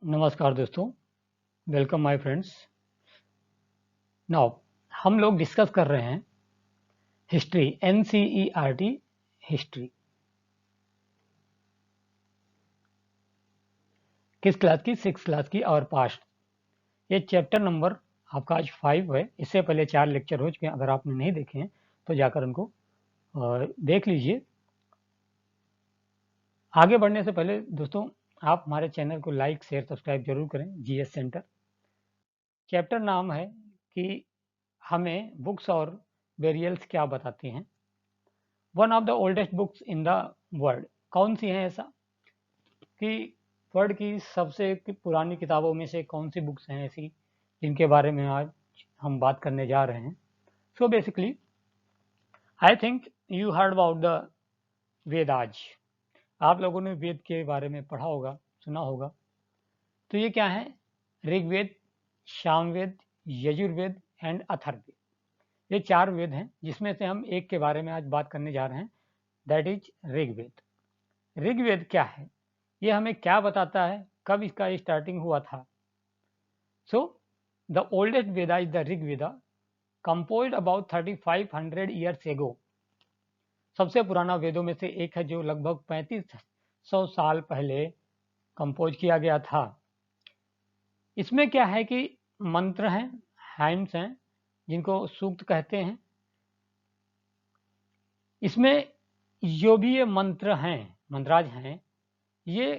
नमस्कार दोस्तों, welcome my friends. Now हम लोग डिस्कस कर रहे हैं हिस्ट्री, NCERT हिस्ट्री। किस क्लास की? 6 क्लास की और पास्ट। ये चैप्टर नंबर आपका आज 5 है। इससे पहले 4 लेक्चर हो चुके हैं। अगर आपने नहीं देखे हैं तो जाकर उनको देख लीजिए। आगे बढ़ने से पहले दोस्तों, आप हमारे चैनल को लाइक, शेयर, सब्सक्राइब जरूर करें। GS सेंटर चैप्टर नाम है कि हमें बुक्स और बेरियल्स क्या बताते हैं। One of the oldest books in the world. कौन सी है ऐसा कि वर्ल्ड की सबसे पुरानी किताबों में से कौन सी बुक्स हैं ऐसी जिनके बारे में आज हम बात करने जा रहे हैं। So basically I think you heard about the Vedas. आप लोगों ने वेद के बारे में पढ़ा होगा, सुना होगा। तो ये क्या है? ऋग्वेद, सामवेद, यजुर्वेद एंड अथर्ववेद। ये 4 वेद हैं जिसमें से हम एक के बारे में आज बात करने जा रहे हैं, दैट इज ऋग्वेद। ऋग्वेद क्या है, ये हमें क्या बताता है, कब इसका स्टार्टिंग हुआ था। So the oldest Veda is the Rigveda, composed about 3500 years ago. सबसे पुराना वेदों में से एक है जो लगभग 3500 साल पहले कंपोज किया गया था। इसमें क्या है कि मंत्र हैं, हाइम्स हैं, जिनको सूक्त कहते हैं। इसमें जो भी ये मंत्र हैं, मंत्राज हैं, ये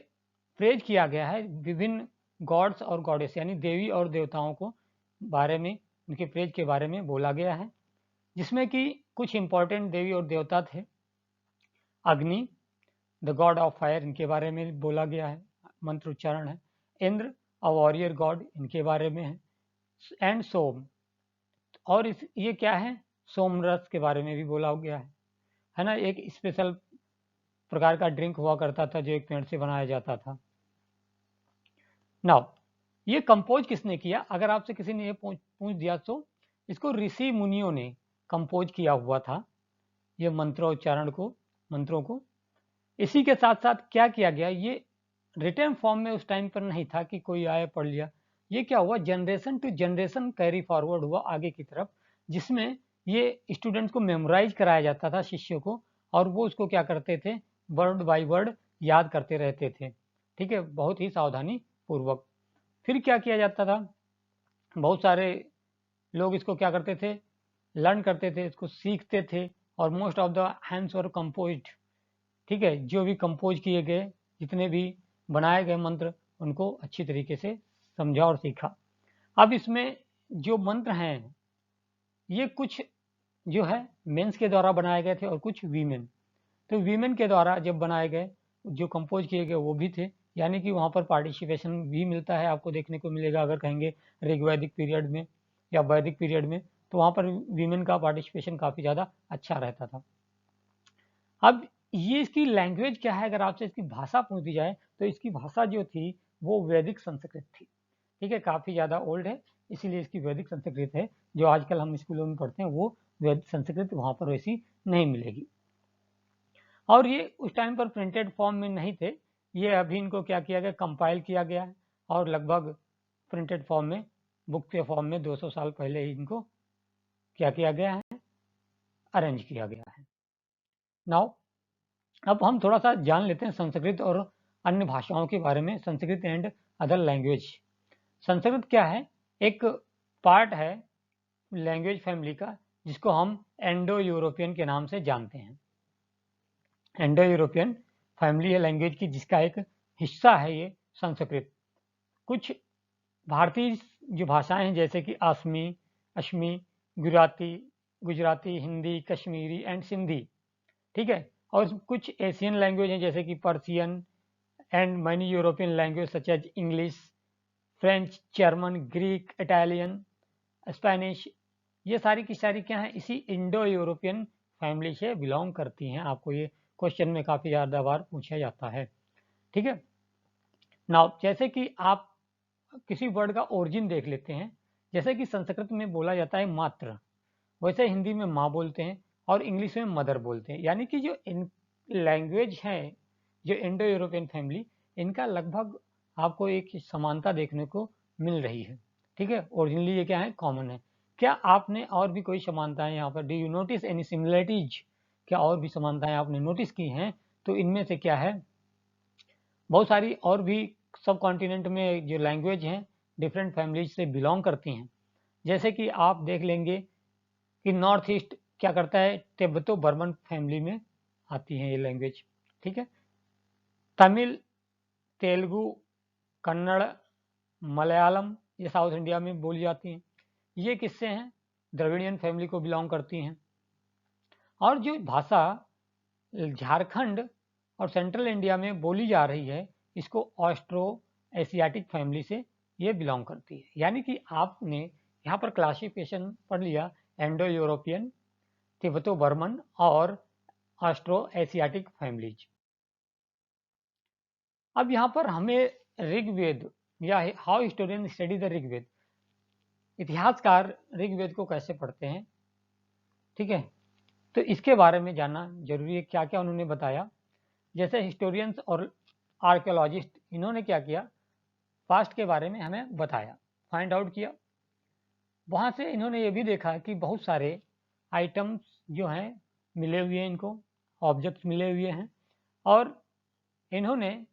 प्रेज किया गया है विभिन्न गॉड्स और गॉडेस, यानी देवी और देवताओं को बारे में, उनके प्रेज के बारे में बोला गया है। जिसमें कि कुछ इंपॉर्टेंट देवी और देवता थे। अग्नि, द गॉड ऑफ फायर, इनके बारे में बोला गया है, मंत्र उच्चारण है। इंद्र, अ वॉरियर गॉड, इनके बारे में है। एंड सोम, और ये क्या है, सोमरस के बारे में भी बोला गया है ना। एक स्पेशल प्रकार का ड्रिंक हुआ करता था जो एक पेड़ से बनाया जाता था। नाउ ये कंपोज किसने किया? अगर आपसे किसी ने ये पूछ दिया तो इसको ऋषि मुनियों ने कंपोज किया हुआ था, ये मंत्रोच्चारण को, मंत्रों को। इसी के साथ साथ क्या किया गया, ये रिटर्न फॉर्म में उस टाइम पर नहीं था कि कोई आया पढ़ लिया। ये क्या हुआ, generation to generation carry forward हुआ आगे की तरफ, जिसमें ये स्टूडेंट्स को मेमोराइज कराया जाता था, शिष्यों को, और वो उसको क्या करते थे, वर्ड बाय वर्ड याद करते रहते थे। ठीक है, बहुत ही सावधानी पूर्वक। फिर क्या किया जाता था, बहुत सारे लोग इसको क्या करते थे, लर्न करते थे, इसको सीखते थे, और most of the hands were composed. ठीक है, जो भी कंपोज किए गए, जितने भी बनाए गए मंत्र, उनको अच्छी तरीके से समझा और सीखा। अब इसमें जो मंत्र हैं, ये कुछ जो है मेंस के द्वारा बनाए गए थे और कुछ वीमेन। तो वीमेन के द्वारा जब बनाए गए, जो कंपोज किए गए वो भी थे, यानी कि वहाँ पर पार्टिसिपेशन भी मिलता है, आपको देखने को मिलेगा। अगर कहेंगे ऋग्वैदिक पीरियड में या वैदिक पीरियड में, तो वहाँ पर वीमेन का पार्टिसिपेशन काफ़ी ज़्यादा अच्छा रहता था। अब ये इसकी लैंग्वेज क्या है, अगर आपसे इसकी भाषा पूछ दी जाए तो इसकी भाषा जो थी वो वैदिक संस्कृत थी। ठीक है, काफ़ी ज़्यादा ओल्ड है, इसीलिए इसकी वैदिक संस्कृत है। जो आजकल हम स्कूलों में पढ़ते हैं वो वैदिक संस्कृत वहाँ पर वैसी नहीं मिलेगी। और ये उस टाइम पर प्रिंटेड फॉर्म में नहीं थे, ये अभी इनको क्या किया गया, कंपाइल किया गया है, और लगभग प्रिंटेड फॉर्म में, बुक के फॉर्म में 200 साल पहले ही इनको क्या किया गया है, अरेंज किया गया है। नाउ अब हम थोड़ा सा जान लेते हैं संस्कृत और अन्य भाषाओं के बारे में। Sanskrit and other language. Sanskrit क्या है, एक पार्ट है लैंग्वेज फैमिली का, जिसको हम इंडो यूरोपियन के नाम से जानते हैं। इंडो यूरोपियन फैमिली है लैंग्वेज की, जिसका एक हिस्सा है ये संस्कृत। कुछ भारतीय जो भाषाएं हैं, जैसे कि असमी, अशमी, गुजराती, हिंदी, कश्मीरी एंड सिंधी। ठीक है, और कुछ एशियन लैंग्वेज हैं, जैसे कि Persian and many European language such as English, French, German, Greek, Italian, Spanish. ये सारी की सारी क्या है, इसी इंडो यूरोपियन फैमिली से बिलोंग करती हैं। आपको ये क्वेश्चन में काफ़ी ज़्यादा बार पूछा जाता है। ठीक है, नाउ जैसे कि आप किसी वर्ड का ओरिजिन देख लेते हैं, जैसे कि संस्कृत में बोला जाता है मात्र, वैसे हिंदी में माँ बोलते हैं और इंग्लिश में मदर बोलते हैं। यानी कि जो इन लैंग्वेज हैं, जो इंडो यूरोपियन फैमिली, इनका लगभग आपको एक समानता देखने को मिल रही है। ठीक है, ओरिजिनली ये क्या है, कॉमन है। क्या आपने और भी कोई समानताएं यहाँ पर, do you notice any similarities, क्या और भी समानताएं आपने नोटिस की हैं? तो इनमें से क्या है, बहुत सारी और भी सब कॉन्टिनेंट में जो लैंग्वेज हैं डिफरेंट फैमिलीज से बिलोंग करती हैं। जैसे कि आप देख लेंगे कि नॉर्थ ईस्ट क्या करता है, तिब्बतो बर्मन फैमिली में आती है ये लैंग्वेज। ठीक है, तमिल, तेलुगु, कन्नड़, मलयालम ये साउथ इंडिया में बोली जाती हैं। ये किससे हैं, द्रविडियन फैमिली को बिलोंग करती हैं। और जो भाषा झारखंड और सेंट्रल इंडिया में बोली जा रही है, इसको ऑस्ट्रो एशियाटिक फैमिली से ये बिलोंग करती है। यानी कि आपने यहाँ पर क्लासिफिकेशन पढ़ लिया, एंडो यूरोपियन, तिब्बतो बर्मन और ऑस्ट्रो एशियाटिक फैमिलीज। अब यहाँ पर हमें ऋग्वेद या how historian study the Rigveda, इतिहासकार ऋग्वेद को कैसे पढ़ते हैं, ठीक है, तो इसके बारे में जानना जरूरी है, क्या क्या उन्होंने बताया। जैसे हिस्टोरियंस और आर्कियोलॉजिस्ट, इन्होंने क्या किया, पास्ट के बारे में हमें बताया, फाइंड आउट किया। वहाँ से इन्होंने ये भी देखा कि बहुत सारे आइटम्स जो हैं मिले हुए हैं, इनको ऑब्जेक्ट्स मिले हुए हैं, और इन्होंने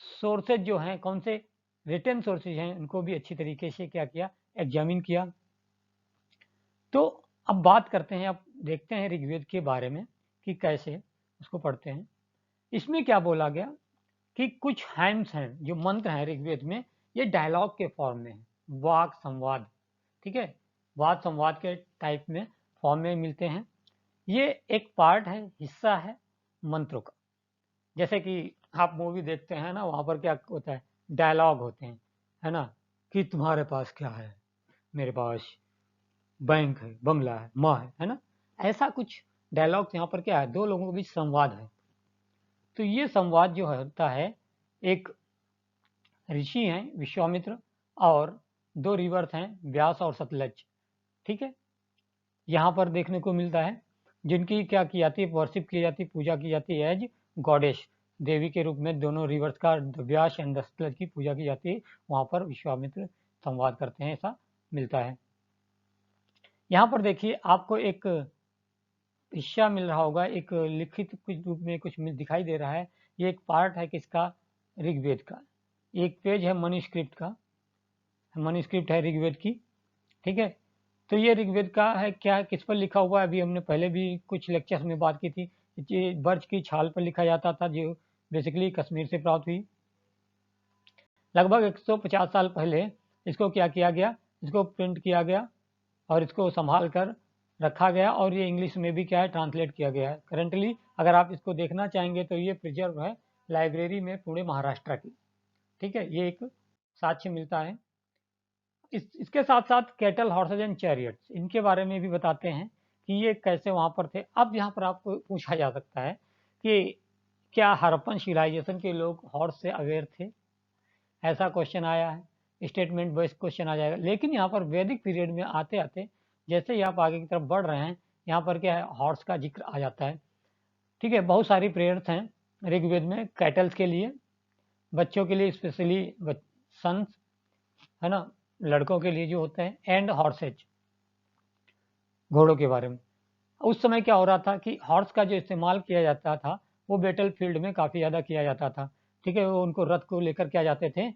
सोर्सेज जो हैं, कौन से रिटन सोर्सेज हैं, उनको भी अच्छी तरीके से क्या किया, एग्जामिन किया। तो अब बात करते हैं, अब देखते हैं ऋग्वेद के बारे में कि कैसे उसको पढ़ते हैं। इसमें क्या बोला गया कि कुछ हैम्स हैं, जो मंत्र हैं ऋग्वेद में, ये डायलॉग के फॉर्म में है, वाक संवाद। ठीक है, वाद संवाद के टाइप में फॉर्म में मिलते हैं। ये एक पार्ट है, हिस्सा है मंत्रों का। जैसे कि आप मूवी देखते हैं ना, वहाँ पर क्या होता है, डायलॉग होते हैं, है ना, कि तुम्हारे पास क्या है, मेरे पास बैंक है, बंगला है, माँ है ना, ऐसा कुछ डायलॉग यहाँ पर क्या है, दो लोगों के बीच संवाद है। तो ये संवाद जो होता है, एक ऋषि हैं विश्वामित्र, और दो रिवर्स हैं व्यास और सतलज। ठीक है, यहाँ पर देखने को मिलता है, जिनकी क्या की जाती है, वर्शिप की जाती है, पूजा की जाती है एज गॉडेश, देवी के रूप में दोनों रिवर्स का, व्यास एंड सतलज की पूजा की जाती है। वहाँ पर विश्वामित्र संवाद करते हैं, ऐसा मिलता है। यहाँ पर देखिए आपको एक हिस्सा मिल रहा होगा, एक लिखित कुछ रूप में कुछ दिखाई दे रहा है। ये एक पार्ट है किसका, ऋग्वेद का। एक पेज है मनीस्क्रिप्ट का, मनीस्क्रिप्ट है ऋग्वेद की। ठीक है, तो ये ऋग्वेद का है, क्या किस पर लिखा हुआ है, अभी हमने पहले भी कुछ लेक्चर्स में बात की थी। ये बर्च की छाल पर लिखा जाता था, जो बेसिकली कश्मीर से प्राप्त हुई। लगभग 150 साल पहले इसको क्या किया गया, इसको प्रिंट किया गया और इसको संभाल कर रखा गया, और ये इंग्लिश में भी क्या है, ट्रांसलेट किया गया है। करंटली अगर आप इसको देखना चाहेंगे तो ये प्रिजर्व है लाइब्रेरी में पुणे महाराष्ट्र की। ठीक है, ये एक साक्ष्य मिलता है। इसके साथ साथ कैटल, हॉर्सेज एंड चैरियट्स, इनके बारे में भी बताते हैं कि ये कैसे वहाँ पर थे। अब यहाँ पर आपको पूछा जा सकता है कि क्या हड़प्पन सिविलाइजेशन के लोग हॉर्स से अवेयर थे, ऐसा क्वेश्चन आया है, स्टेटमेंट बेस्ड क्वेश्चन आ जाएगा। लेकिन यहाँ पर वैदिक पीरियड में आते आते जैसे ही आप आगे की तरफ बढ़ रहे हैं, यहाँ पर क्या है, हॉर्स का जिक्र आ जाता है। ठीक है, बहुत सारी प्रेयर्स हैं ऋग्वेद में कैटल्स के लिए, बच्चों के लिए स्पेशली, सन्स, है ना, लड़कों के लिए जो होते हैं, एंड हॉर्सेज, घोड़ों के बारे में। उस समय क्या हो रहा था कि हॉर्स का जो इस्तेमाल किया जाता था, वो बैटल फील्ड में काफ़ी ज़्यादा किया जाता था। ठीक है, वो उनको रथ को लेकर क्या जाते थे,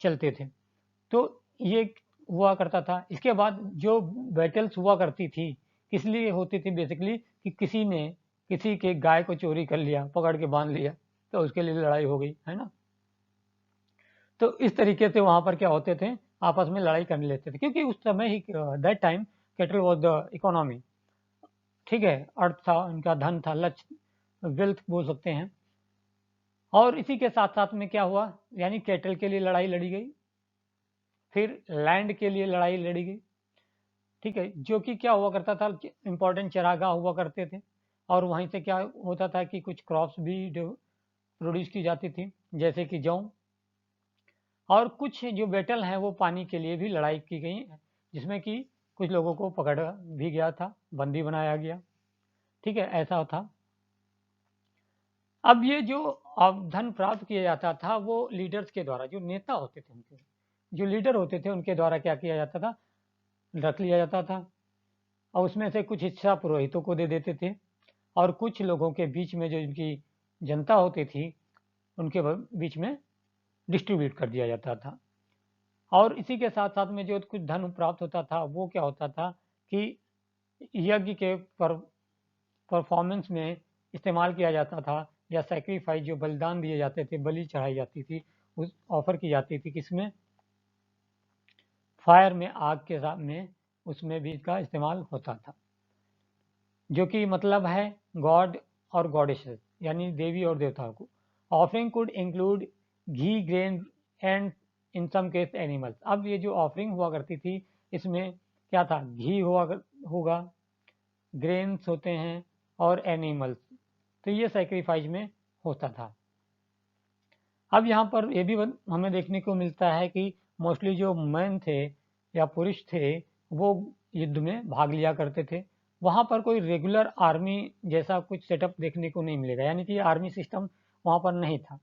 चलते थे। तो ये हुआ करता था। इसके बाद जो बैटल्स हुआ करती थी, किस लिए होती थी, बेसिकली कि किसी ने किसी के गाय को चोरी कर लिया, पकड़ के बांध लिया, तो उसके लिए लड़ाई हो गई, है ना। तो इस तरीके से वहाँ पर क्या होते थे, आपस में लड़ाई कर लेते थे, क्योंकि उस समय ही that time cattle was the economy. ठीक है, अर्थ था, उनका धन था, लक्ष्य, वेल्थ बोल सकते हैं। और इसी के साथ साथ में क्या हुआ, यानी कैटल के लिए लड़ाई लड़ी गई, फिर लैंड के लिए लड़ाई लड़ी गई। ठीक है, जो कि क्या हुआ करता था, इंपॉर्टेंट चरागाह हुआ करते थे, और वहीं से क्या होता था कि कुछ क्रॉप्स भी प्रोड्यूस की जाती थी, जैसे कि जौ। और कुछ जो बैटल हैं वो पानी के लिए भी लड़ाई की गई, जिसमें कि कुछ लोगों को पकड़ा भी गया था, बंदी बनाया गया। ठीक है, ऐसा था। अब ये जो धन प्राप्त किया जाता था वो लीडर्स के द्वारा, जो नेता होते थे उनके, जो लीडर होते थे उनके द्वारा क्या किया जाता था, रख लिया जाता था और उसमें से कुछ हिस्सा पुरोहितों को दे देते थे और कुछ लोगों के बीच में जो इनकी जनता होती थी उनके बीच में डिस्ट्रीब्यूट कर दिया जाता था। और इसी के साथ साथ में जो कुछ धन प्राप्त होता था वो क्या होता था कि यज्ञ के परफॉर्मेंस में इस्तेमाल किया जाता था, या सैक्रिफाइस जो बलिदान दिए जाते थे, बलि चढ़ाई जाती थी, उस ऑफर की जाती थी किसमें, फायर में, आग के साथ में, उसमें भी इसका इस्तेमाल होता था। जो कि मतलब है गॉड और गॉडेसेस यानी देवी और देवताओं को। Offering could include ghee, grain and in some case animals. अब ये जो ऑफरिंग हुआ करती थी इसमें क्या था, घी होगा, ग्रेन्स होते हैं और एनिमल्स, तो ये सैक्रिफाइस में होता था। अब यहाँ पर ये भी हमें देखने को मिलता है कि मोस्टली जो मैन थे या पुरुष थे वो युद्ध में भाग लिया करते थे। वहाँ पर कोई रेगुलर आर्मी जैसा कुछ सेटअप देखने को नहीं मिलेगा, यानी कि आर्मी सिस्टम वहाँ पर नहीं था।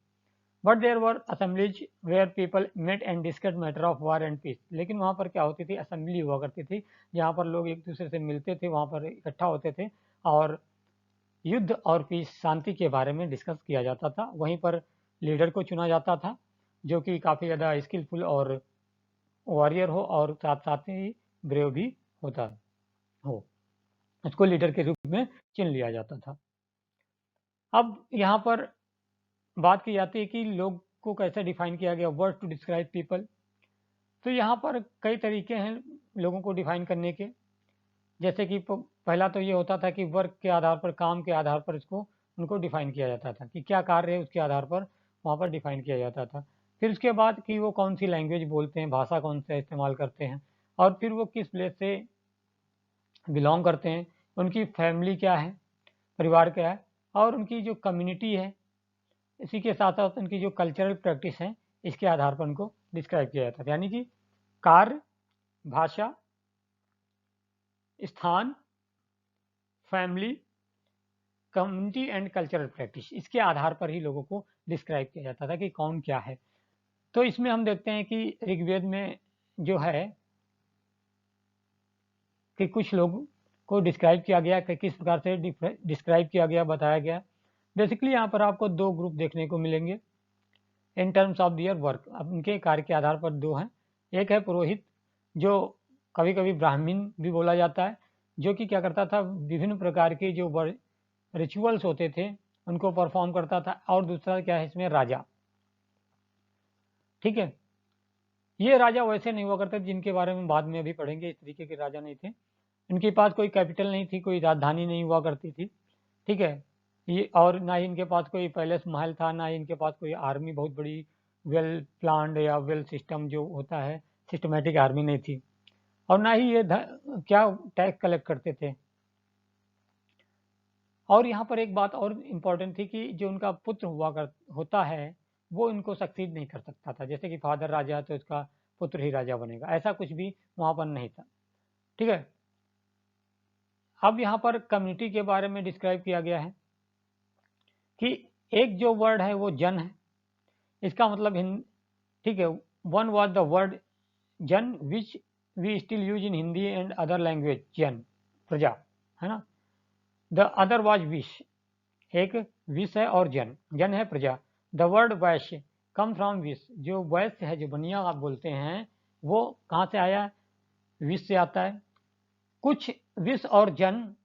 But there were assemblies where people met and discuss matter of war and peace. लेकिन वहाँ पर क्या होती थी, असेंबली हुआ करती थी जहाँ पर लोग एक दूसरे से मिलते थे, वहाँ पर इकट्ठा होते थे और युद्ध और पीस, शांति के बारे में डिस्कस किया जाता था। वहीं पर लीडर को चुना जाता था जो कि काफ़ी ज़्यादा स्किलफुल और वॉरियर हो और साथ साथ ही ब्रेव भी होता हो, उसको लीडर के रूप में चुन लिया जाता था। अब यहाँ पर बात की जाती है कि लोग को कैसे डिफाइन किया गया, वर्ड टू डिस्क्राइब पीपल। तो यहाँ पर कई तरीके हैं लोगों को डिफाइन करने के। जैसे कि पहला तो ये होता था कि वर्क के आधार पर, काम के आधार पर इसको उनको डिफाइन किया जाता था कि क्या कार्य है उसके आधार पर वहाँ पर डिफाइन किया जाता था। फिर उसके बाद कि वो कौन सी लैंग्वेज बोलते हैं, भाषा कौन सा इस्तेमाल करते हैं, और फिर वो किस प्लेस से बिलोंग करते हैं, उनकी फैमिली क्या है, परिवार क्या है, और उनकी जो कम्युनिटी है, इसी के साथ साथ उनकी जो कल्चरल प्रैक्टिस है, इसके आधार पर उनको डिस्क्राइब किया जाता है। यानी कि कार्य, भाषा, स्थान, family, community and cultural practice, इसके आधार पर ही लोगों को डिस्क्राइब किया जाता था कि कौन क्या है। तो इसमें हम देखते हैं कि ऋग्वेद में जो है कि कुछ लोग को डिस्क्राइब किया गया कि किस प्रकार से डिस्क्राइब किया गया, बताया गया। बेसिकली यहाँ पर आपको दो ग्रुप देखने को मिलेंगे in terms of their work. अब उनके कार्य के आधार पर दो हैं। एक है पुरोहित, जो कभी कभी ब्राह्मण भी बोला जाता है, जो कि क्या करता था, विभिन्न प्रकार के जो रिचुअल्स होते थे उनको परफॉर्म करता था। और दूसरा क्या है इसमें, राजा। ठीक है, ये राजा वैसे नहीं हुआ करते जिनके बारे में बाद में अभी पढ़ेंगे, इस तरीके के राजा नहीं थे। इनके पास कोई कैपिटल नहीं थी, कोई राजधानी नहीं हुआ करती थी। ठीक है, ये और ना ही इनके पास कोई पैलेस महल था, ना ही इनके पास कोई आर्मी बहुत बड़ी वेल प्लान्ड या वेल सिस्टम जो होता है सिस्टमेटिक आर्मी नहीं थी। और ना ही ये क्या टैक्स कलेक्ट करते थे। और यहाँ पर एक बात और इम्पोर्टेंट थी कि जो उनका पुत्र होता है वो इनको सक्सीड नहीं कर सकता था। जैसे कि फादर राजा है तो इसका पुत्र ही राजा बनेगा, ऐसा कुछ भी वहाँ पर नहीं था। ठीक है, अब यहाँ पर कम्युनिटी के बारे में डिस्क्राइब किया गया है कि एक जो वर्ड है वो जन है। इसका मतलब ठीक है, one was the word jan which we still use in Hindi and other language. जन प्रजा है ना, द अदर वॉज विश, एक विश है और जन, जन है प्रजा। The word Vysya come from wish, जो वैश्य है, जो बनिया आप बोलते हैं, वो कहाँ से आया है, विश से आता है। कुछ विश और जन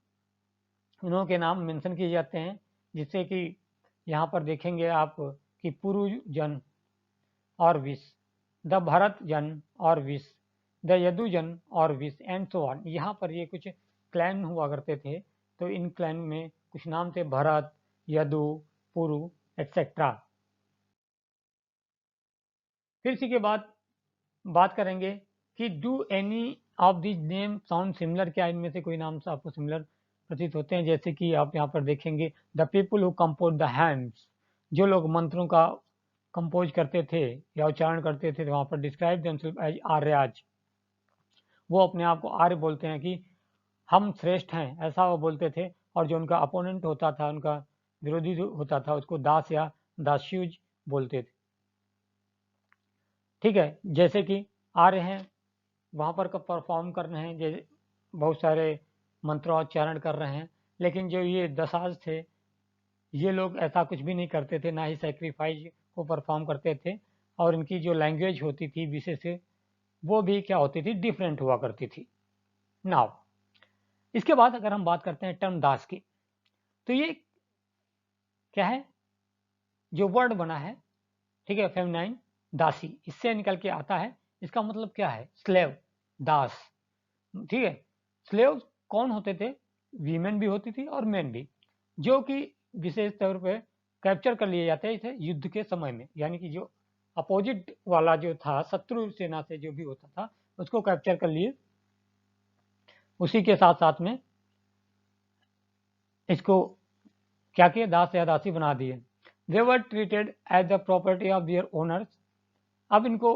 उन्हों के नाम मेंशन किए जाते हैं, जिससे कि यहाँ पर देखेंगे आप कि पुरु जन और विश, द भरत जन और विश, द यदु जन और विश एंड सो ऑन। यहाँ पर ये कुछ क्लैन हुआ करते थे, तो इन क्लैन में कुछ नाम थे, भरत, यदु, पुरु एक्सेट्रा। फिर इसी के बाद बात करेंगे कि do any of this name sound similar, क्या इनमें से कोई नाम से आपको सिमिलर प्रतीत होते हैं। जैसे कि आप यहाँ पर देखेंगे the people who compose the hands, जो लोग मंत्रों का कंपोज करते थे या उच्चारण करते थे, तो वहाँ पर डिस्क्राइब देमसेल्फ एज आर्यज, वो अपने आप को आर्य बोलते हैं कि हम श्रेष्ठ हैं, ऐसा वो बोलते थे। और जो उनका अपोनेंट होता था, उनका विरोधी जो होता था उसको दास या दास्युज बोलते थे। ठीक है, जैसे कि आ रहे हैं वहाँ पर परफॉर्म कर रहे हैं, जैसे बहुत सारे मंत्रोच्चारण कर रहे हैं, लेकिन जो ये दसाज थे ये लोग ऐसा कुछ भी नहीं करते थे, ना ही सेक्रीफाइस को परफॉर्म करते थे, और इनकी जो लैंग्वेज होती थी विशेष वो भी क्या होती थी, डिफरेंट हुआ करती थी। नाउ इसके बाद अगर हम बात करते हैं टर्म दास की, तो ये क्या है, जो वर्ड बना है, ठीक है, फेमिनाइन दासी, इससे निकल के आता है। इसका मतलब क्या है, स्लेव, दास। ठीक है, स्लेव कौन होते थे, वीमेन भी होती थी और मेन भी, जो कि विशेष तौर पे कैप्चर कर लिए जाते थे युद्ध के समय में, यानी कि जो अपोजिट वाला जो था, शत्रु सेना से जो भी होता था उसको कैप्चर कर लिए, उसी के साथ साथ में इसको क्या किए, दास या दासी बना दिए। They were treated as the property of their owners. अब इनको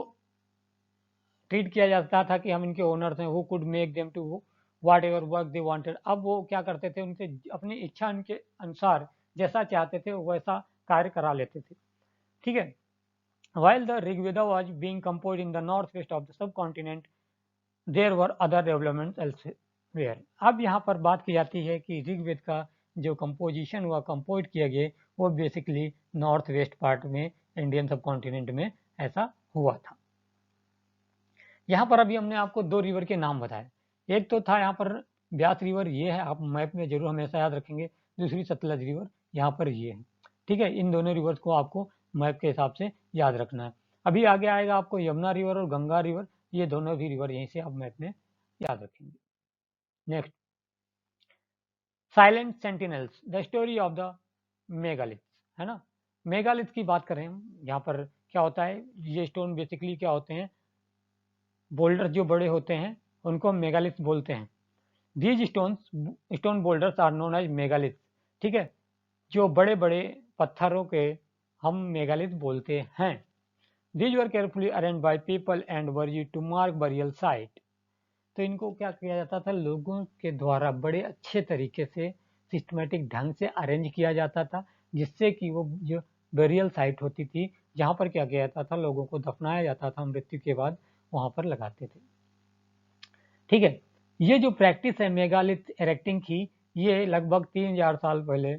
ट्रीट किया जाता था कि हम इनके ओनर्स हैं, who could make them to whatever work they wanted. अब वो क्या करते थे, उनसे अपनी इच्छा के अनुसार जैसा चाहते थे वैसा कार्य करा लेते थे। ठीक है, while the Rigveda was being composed in the northwest of the subcontinent, there were other developments elsewhere. अब यहाँ पर बात की जाती है कि ऋग्वेद का जो कंपोजिशन हुआ, कंपोज किया गया, वो बेसिकली नॉर्थ वेस्ट पार्ट में इंडियन सब कॉन्टिनेंट में ऐसा हुआ था। यहाँ पर अभी हमने आपको दो रिवर के नाम बताए, एक तो था यहाँ पर ब्यास रिवर, ये है, आप मैप में जरूर हमेशा याद रखेंगे। दूसरी सतलज रिवर यहाँ पर ये है। ठीक है, इन दोनों रिवर्स को आपको मैप के हिसाब से याद रखना है। अभी आगे आएगा आपको यमुना रिवर और गंगा रिवर, ये दोनों भी रिवर यहीं से आप मैप में याद रखेंगे। Next, silent sentinels, the story of the megalith, है ना। मेगालिथ की बात करें हम, यहाँ पर क्या होता है, ये स्टोन बेसिकली क्या होते हैं, बोल्डर जो बड़े होते हैं उनको हम मेगालिथ बोलते हैं। These stone boulders are known as megalith. ठीक है, जो बड़े बड़े पत्थरों के हम मेगालिथ बोलते हैं। These were carefully arrange by people and were used to mark burial site. तो इनको क्या किया जाता था, लोगों के द्वारा बड़े अच्छे तरीके से सिस्टमेटिक ढंग से अरेंज किया जाता था, जिससे कि वो जो बेरियल साइट होती थी, जहाँ पर क्या किया जाता था, लोगों को दफनाया जाता था मृत्यु के बाद, वहाँ पर लगाते थे। ठीक है, ये जो प्रैक्टिस है मेगालिथ इरेक्टिंग की, ये लगभग 3000 साल पहले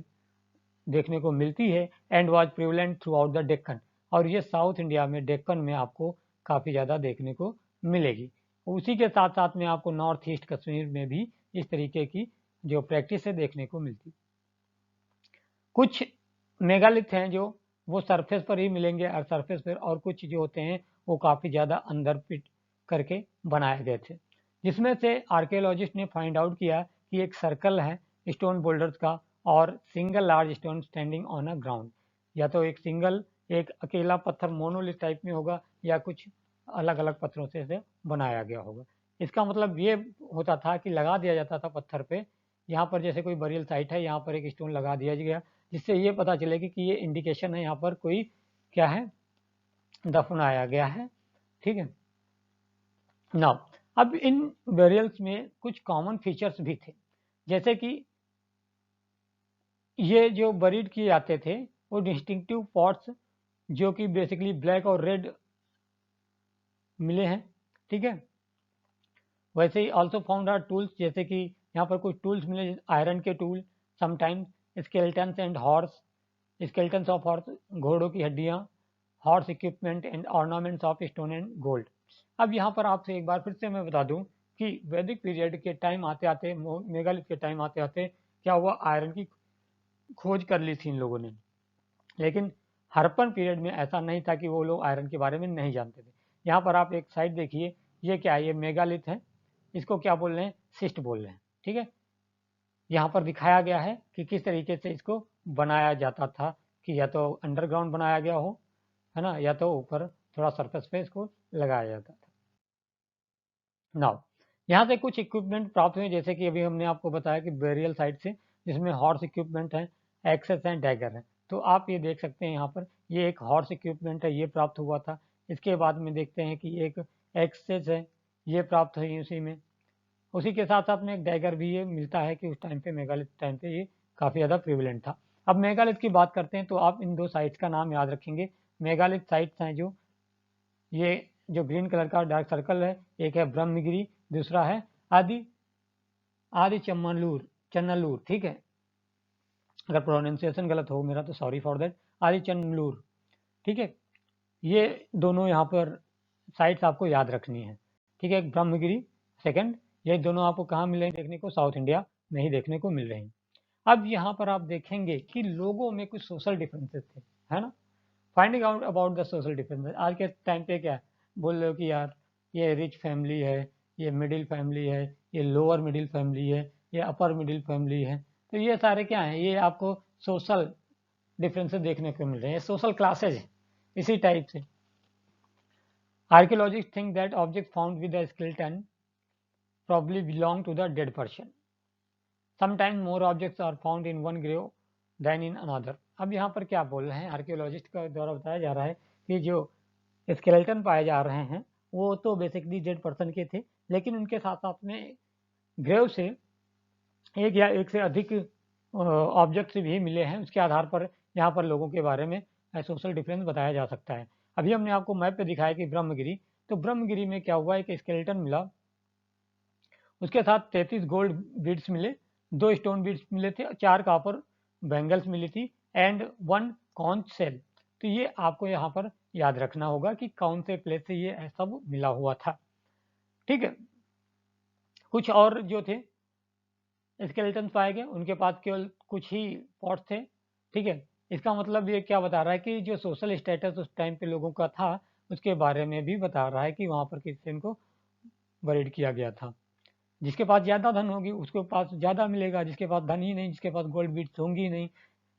देखने को मिलती है and was prevalent through out the Deccan, और ये साउथ इंडिया में डेक्कन में आपको काफ़ी ज़्यादा देखने को मिलेगी। उसी के साथ साथ में आपको नॉर्थ ईस्ट कश्मीर में भी इस तरीके की जो प्रैक्टिस है देखने को मिलती। कुछ मेगालिथ हैं जो वो सरफेस पर ही मिलेंगे, और सरफेस पर, और कुछ जो होते हैं वो काफ़ी ज़्यादा अंदर पिट करके बनाए गए थे, जिसमें से आर्कियोलॉजिस्ट ने फाइंड आउट किया कि एक सर्कल है स्टोन बोल्डर्स का, और single large stone standing on a ground, या तो एक सिंगल, एक अकेला पत्थर मोनोलिथ टाइप में होगा, या कुछ अलग अलग पत्थरों से इसे बनाया गया होगा। इसका मतलब ये होता था कि लगा दिया जाता था पत्थर पे, यहाँ पर जैसे कोई बरियल साइट है, यहाँ पर एक स्टोन लगा दिया गया, जिससे ये पता चलेगी कि ये इंडिकेशन है यहाँ पर कोई क्या है, दफनाया गया है। ठीक है, नाउ अब इन बेरियल्स में कुछ कॉमन फीचर्स भी थे, जैसे कि ये जो बरीड किए जाते थे वो डिस्टिंक्टिव पॉट्स, जो कि बेसिकली ब्लैक और रेड मिले हैं। ठीक है, वैसे ही ऑल्सो फाउंड आर टूल्स, जैसे कि यहाँ पर कुछ टूल्स मिले, आयरन के tool, sometimes skeletons and horse, skeletons of horse, घोड़ों की हड्डियाँ, horse equipment and ornaments of stone and gold. अब यहाँ पर आपसे एक बार फिर से मैं बता दूँ कि वैदिक पीरियड के टाइम आते आते, मेगालिथ के टाइम आते आते क्या हुआ, आयरन की खोज कर ली थी इन लोगों ने, लेकिन हड़प्पन पीरियड में ऐसा नहीं था कि वो लोग आयरन के बारे में नहीं जानते थे। यहाँ पर आप एक साइड देखिए, ये क्या है, ये मेगालिथ है, इसको क्या बोल रहे हैं, सिस्ट बोल रहे हैं। ठीक है, यहाँ पर दिखाया गया है कि किस तरीके से इसको बनाया जाता था, कि या तो अंडरग्राउंड बनाया गया हो, है ना, या तो ऊपर थोड़ा सरफेस पे इसको लगाया जाता था। नाउ यहाँ से कुछ इक्विपमेंट प्राप्त हुए, जैसे कि अभी हमने आपको बताया कि बेरियल साइट से, जिसमें हॉर्स इक्विपमेंट है, एक्सेस हैं, डैगर है। तो आप ये देख सकते हैं यहाँ पर, ये एक हॉर्स इक्विपमेंट है, ये प्राप्त हुआ था। इसके बाद में देखते हैं कि एक एक्सेस है, ये प्राप्त हुई उसी में। उसी के साथ साथ में एक डैगर भी ये मिलता है कि उस टाइम पे, मेगालिथ टाइम पे, ये काफ़ी ज़्यादा प्रिविलेंट था। अब मेगालिथ की बात करते हैं तो आप इन दो साइट्स का नाम याद रखेंगे। मेगालिथ साइट्स हैं जो, ये जो ग्रीन कलर का डार्क सर्कल है, एक है ब्रह्मगिरी, दूसरा है आदि चन्नलूर, ठीक है। अगर प्रोनाउंसिएशन गलत हो मेरा तो सॉरी फॉर दैट। आदि चन्नलूर, ठीक है। ये दोनों यहाँ पर साइट्स आपको याद रखनी है, ठीक है। ब्रह्मगिरी सेकंड, ये दोनों आपको कहाँ मिले देखने को? साउथ इंडिया में ही देखने को मिल रहे हैं। अब यहाँ पर आप देखेंगे कि लोगों में कुछ सोशल डिफरेंसेस थे, है ना। Finding out about the social differences. आज के टाइम पे क्या बोल रहे हो कि यार ये रिच फैमिली है, ये मिडिल फैमिली है, ये लोअर मिडिल फैमिली है, ये अपर मिडिल फैमिली है। तो ये सारे क्या हैं? ये आपको सोशल डिफरेंसेस देखने को मिल रहे हैं, सोशल क्लासेज है इसी टाइप से। Archaeologists think that objects found with the skeleton probably belong to the dead person. Sometimes more objects are found in one grave than in another. अब यहाँ पर क्या बोल रहे हैं? आर्कियोलॉजिस्ट का द्वारा बताया जा रहा है कि जो स्केलेटन पाए जा रहे हैं वो तो बेसिकली डेड पर्सन के थे, लेकिन उनके साथ साथ में ग्रेव से एक या एक से अधिक ऑब्जेक्ट्स भी मिले हैं। उसके आधार पर यहाँ पर लोगों के बारे में सोशल डिफरेंस बताया जा सकता है। अभी हमने आपको मैप पे दिखाया कि ब्रह्मगिरी, तो ब्रह्मगिरी में क्या हुआ? एक स्केलेटन मिला, उसके साथ 33 गोल्ड बीड्स मिले, 2 स्टोन बीड्स मिले थे, 4 कॉपर बैंगल्स मिली थी एंड 1 कॉन्च सेल। तो ये आपको यहाँ पर याद रखना होगा कि कौन से प्लेस से ये सब मिला हुआ था, ठीक है। कुछ और जो थे स्केलेटन पाए गए, उनके पास केवल कुछ ही पॉट्स थे, ठीक है। इसका मतलब ये क्या बता रहा है कि जो सोशल स्टेटस उस टाइम पे लोगों का था उसके बारे में भी बता रहा है कि वहाँ पर किससे इनको बरीड किया गया था। जिसके पास ज़्यादा धन होगी उसके पास ज़्यादा मिलेगा, जिसके पास धन ही नहीं, जिसके पास गोल्ड बीट्स होंगी ही नहीं,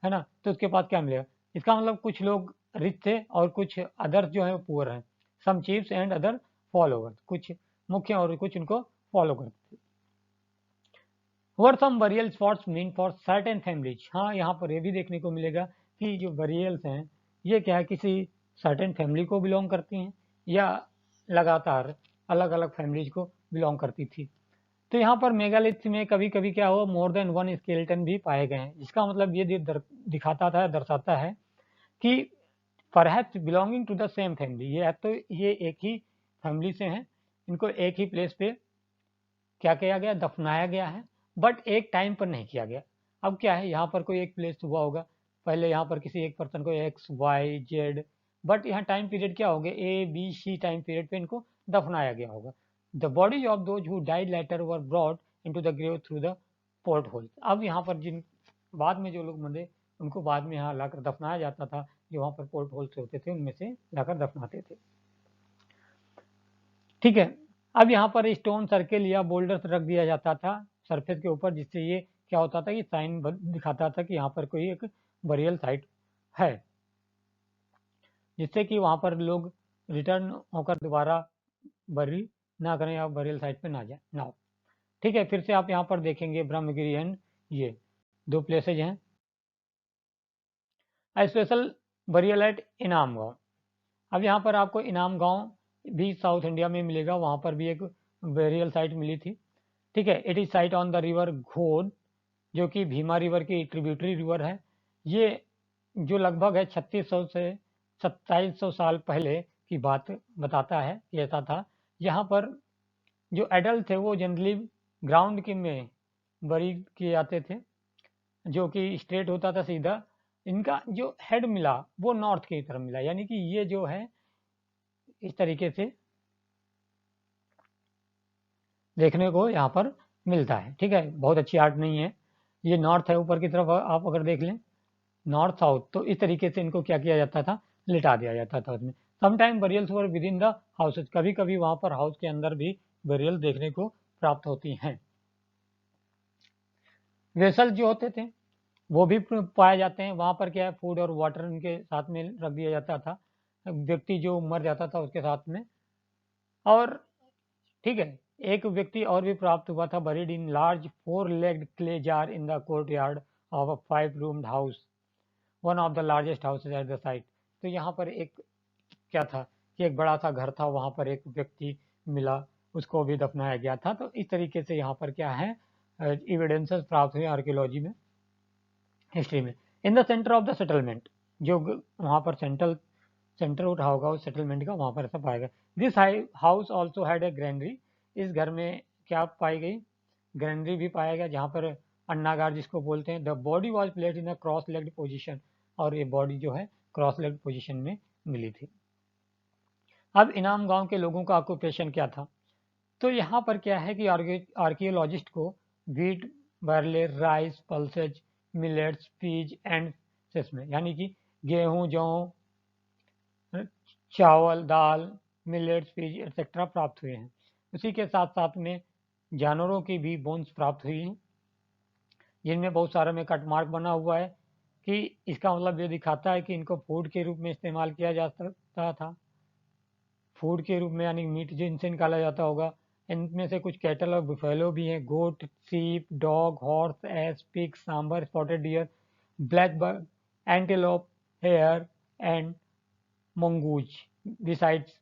है ना, तो उसके पास क्या मिलेगा? इसका मतलब कुछ लोग रिच थे और कुछ अदर्स जो है पुअर हैं। सम चीफ्स एंड अदर फॉलोवर्स, कुछ मुख्य और कुछ उनको फॉलो करते थे। What some burial spots mean for certain families? हाँ, यहाँ पर ये भी देखने को मिलेगा कि जो बरियल्स हैं ये क्या है, किसी सर्टेन फैमिली को बिलोंग करती हैं या लगातार अलग अलग फैमिलीज को बिलोंग करती थी। तो यहाँ पर मेगालिथ में कभी कभी क्या हुआ, मोर देन वन स्केलेटन भी पाए गए हैं, जिसका मतलब ये दर्शाता है कि perhaps belonging to the same family, ये तो ये एक ही फैमिली से हैं, इनको एक ही प्लेस पे क्या किया गया? दफनाया गया है, बट एक टाइम पर नहीं किया गया। अब क्या है, यहाँ पर कोई एक प्लेस हुआ होगा, पहले यहाँ पर किसी एक पर्सन को एक्स वाई जेड, बट यहाँ टाइम पीरियड क्या हो गया? A B C time period पे इनको दफनाया गया होगा। The bodies of those who died later were brought into the grave through the port hole. अब यहाँ पर जिन बाद में जो लोग मरे उनको बाद में यहाँ लाकर दफनाया जाता था, जो वहाँ पर पोर्ट होल से होते थे उनमें से लाकर दफनाते थे, ठीक है। अब यहाँ पर स्टोन सर्किल या बोल्डर्स रख दिया जाता था सरफेस के ऊपर, जिससे ये क्या होता था कि साइन दिखाता था कि यहाँ पर कोई एक बरियल साइट है, जिससे कि वहाँ पर लोग रिटर्न होकर दोबारा बरी ना करें या बरियल साइट पे ना जाए ना हो, ठीक है। फिर से आप यहाँ पर देखेंगे ब्रह्मगिरी एंड ये दो प्लेसेज हैं। स्पेशल बरियल एट इनाम गाँव। अब यहाँ पर आपको इनाम गाँव भी साउथ इंडिया में मिलेगा, वहाँ पर भी एक बेरियल साइट मिली थी, ठीक है। It is site on the river Ghod, जो कि भीमा रिवर की ट्रिब्यूटरी रिवर है। ये जो लगभग है 3600 से 2700 साल पहले की बात बताता है कि ऐसा था। यहाँ पर जो एडल्ट थे वो जनरली ग्राउंड के में बरी किए जाते थे, जो कि स्ट्रेट होता था सीधा। इनका जो हेड मिला वो नॉर्थ की तरफ मिला, यानी कि ये जो है इस तरीके से देखने को यहाँ पर मिलता है, ठीक है। बहुत अच्छी आर्ट नहीं है, ये नॉर्थ है ऊपर की तरफ, आप अगर देख लें नॉर्थ साउथ, तो इस तरीके से इनको क्या किया जाता था? लिटा दिया जाता था उसमें। Sometime burials were with in the houses, कभी कभी वहाँ पर हाउस के अंदर भी बरियल देखने को प्राप्त होती हैं। वेसल जो होते थे वो भी पाए जाते हैं, वहाँ पर क्या है, फूड और वाटर उनके साथ में रख दिया जाता था, व्यक्ति जो मर जाता था उसके साथ में। और ठीक है, एक व्यक्ति और भी प्राप्त हुआ था, buried in large 4-legged clay jar in the court yard of a 5-roomed house, one of the largest houses at the site. तो यहाँ पर एक क्या था कि एक बड़ा सा घर था, वहाँ पर एक व्यक्ति मिला, उसको भी दफनाया गया था। तो इस तरीके से यहाँ पर क्या है, एविडेंसेस प्राप्त हुए आर्कियोलॉजी में, हिस्ट्री में। In the centre of the settlement, जो वहाँ पर सेंटर उठा होगा उस सेटलमेंट का, वहाँ पर ऐसा पाएगा। This house also had a granary, इस घर में क्या पाई गई, ग्रैंडरी भी पाया गया, जहाँ पर अन्नागार जिसको बोलते हैं। The body was placed in a cross legged position, और ये बॉडी जो है क्रॉस लेग्ड पोजिशन में मिली थी। अब इनाम गांव के लोगों का ऑक्यूपेशन क्या था, तो यहाँ पर क्या है कि आर्कियोलॉजिस्ट को wheat, barley, rice, pulses, millets, peas and sesame, यानी कि गेहूं, जौ, चावल, दाल, मिलेट्स, पीज एक्सेट्रा प्राप्त हुए हैं। उसी के साथ साथ में जानवरों की भी बोन्स प्राप्त हुई हैं, जिनमें बहुत सारे में कट मार्क बना हुआ है, कि इसका मतलब ये दिखाता है कि इनको फूड के रूप में इस्तेमाल किया जा सकता था, फूड के रूप में, यानी मीट जिनसे निकाला जाता होगा। इनमें से कुछ कैटल और बुफेलो भी हैं, goat, sheep, dog, horse, ass, pig, sambar, spotted deer, black bird, antelope, hare and mongoose besides.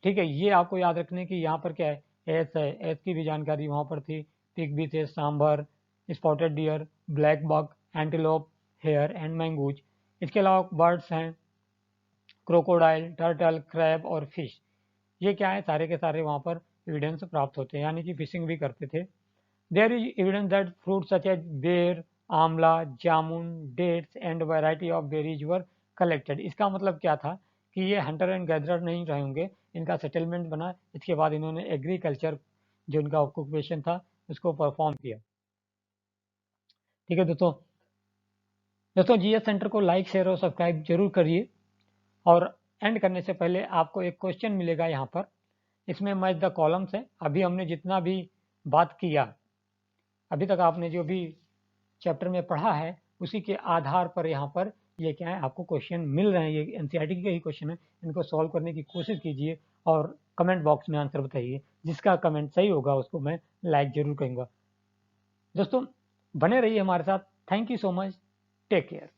ठीक है, ये आपको याद रखने की यहाँ पर क्या है, एस है, एस की भी जानकारी वहाँ पर थी, पिग भी थे, sambar, spotted deer, black buck, antelope, hare and mongoose. इसके अलावा बर्ड्स हैं, क्रोकोडाइल, टर्टल, क्रैब और फिश। ये क्या है, सारे के सारे वहाँ पर एविडेंस प्राप्त होते हैं, यानी कि फिशिंग भी करते थे। There is evidence that fruit such as ber, amla, jamun, dates and variety of berries were collected. इसका मतलब क्या था कि ये हंटर एंड गैदरर नहीं रहे होंगे, इनका सेटलमेंट बना, इसके बाद इन्होंने एग्रीकल्चर जो इनका ऑक्यूपेशन था उसको परफॉर्म किया। ठीक है दोस्तों, जीएस सेंटर को लाइक, शेयर और सब्सक्राइब जरूर करिए। और एंड करने से पहले आपको एक क्वेश्चन मिलेगा यहाँ पर, इसमें मैच द कॉलम्स है। अभी हमने जितना भी बात किया, अभी तक आपने जो भी चैप्टर में पढ़ा है, उसी के आधार पर यहाँ पर ये क्या है, आपको क्वेश्चन मिल रहे हैं, ये एनसीईआरटी के ही क्वेश्चन है। इनको सॉल्व करने की कोशिश कीजिए और कमेंट बॉक्स में आंसर बताइए। जिसका कमेंट सही होगा उसको मैं लाइक जरूर करूँगा। दोस्तों बने रहिए हमारे साथ। Thank you so much, take care.